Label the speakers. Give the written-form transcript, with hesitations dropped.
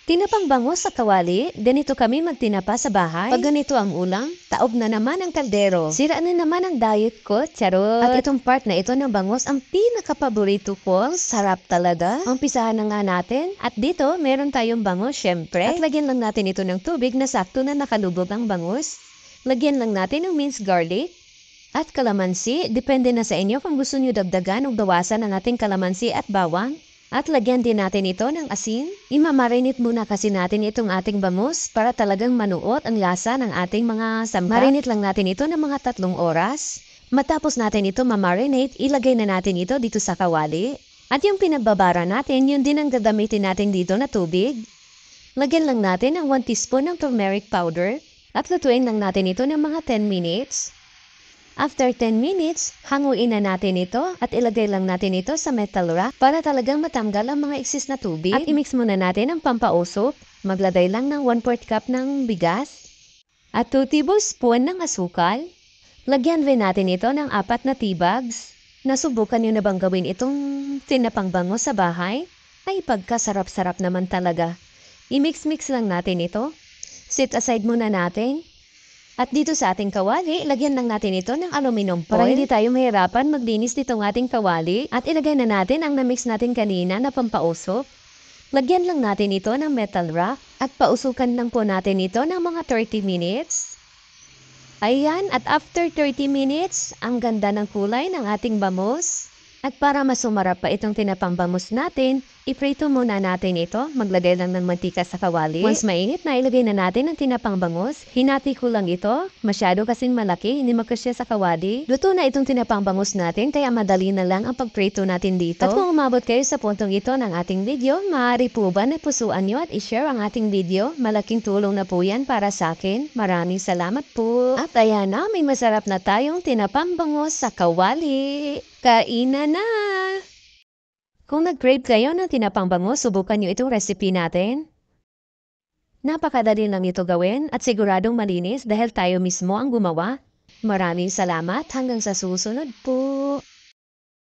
Speaker 1: Tinapang bangus sa kawali, ganito kami magtinapa sa bahay. Pag ganito ang ulam, taob na naman ang kaldero. Sira na naman ang diet ko, charot. At itong part na ito ng bangus ang pinaka-paborito ko. Sarap talaga. Umpisahan na nga natin. At dito, meron tayong bangus, syempre. At lagyan lang natin ito ng tubig na sakto na nakalubog ang bangus. Lagyan lang natin ng minced garlic. At kalamansi, depende na sa inyo kung gusto nyo dagdagan o bawasan ang ating kalamansi at bawang. At lagyan din natin ito ng asin. Imamarinate muna kasi natin itong ating bangus para talagang manuot ang lasa ng ating mga sangkap. Marinate lang natin ito ng mga 3 oras. Matapos natin ito mamarinate, ilagay na natin ito dito sa kawali. At yung pinagbabara natin, yun din ang gagamitin natin dito na tubig. Lagyan lang natin ng 1 teaspoon ng turmeric powder. At lutuin lang natin ito ng mga 10 minutes. After 10 minutes, hanguin na natin ito at ilagay lang natin ito sa metal rack para talagang matanggal ang mga eksis na tubig. At i-mix muna natin ang pampausok. Maglagay lang ng 1/4 cup ng bigas at 2 tablespoon ng asukal. Lagyan rin natin ito ng 4 na tea bags. Nasubukan nyo na bang gawin itong tinapang bangus sa bahay? Ay pagkasarap-sarap naman talaga. I-mix-mix lang natin ito. Set aside muna natin. At dito sa ating kawali, lagyan lang natin ito ng aluminum foil. Para hindi tayo mahirapan maglinis nitong ating kawali. At ilagay na natin ang na-mix natin kanina na pampausok. Lagyan lang natin ito ng metal rack. At pausukan lang po natin ito ng mga 30 minutes. Ayan, at after 30 minutes, ang ganda ng kulay ng ating bangus. At para mas sumarap pa itong tinapang bangus natin, iprito muna natin ito. Maglagay lang ng mantika sa kawali. Once mainit na, ilagay na natin ang tinapang bangus. Hinati ko lang ito. Masyado kasing malaki, hindi magkasya sa kawali. Luto na itong tinapang bangus natin, kaya madali na lang ang pagprito natin dito. At kung umabot kayo sa puntong ito ng ating video, maaari po ba na pusuan nyo at i-share ang ating video? Malaking tulong na po yan para sa akin. Maraming salamat po. At ayan na, may masarap na tayong tinapang bangus sa kawali. Kainan na! Kung nag-crave kayo ng tinapang bangus, subukan nyo itong recipe natin. Napakadali lang ito gawin at siguradong malinis dahil tayo mismo ang gumawa. Maraming salamat hanggang sa susunod po!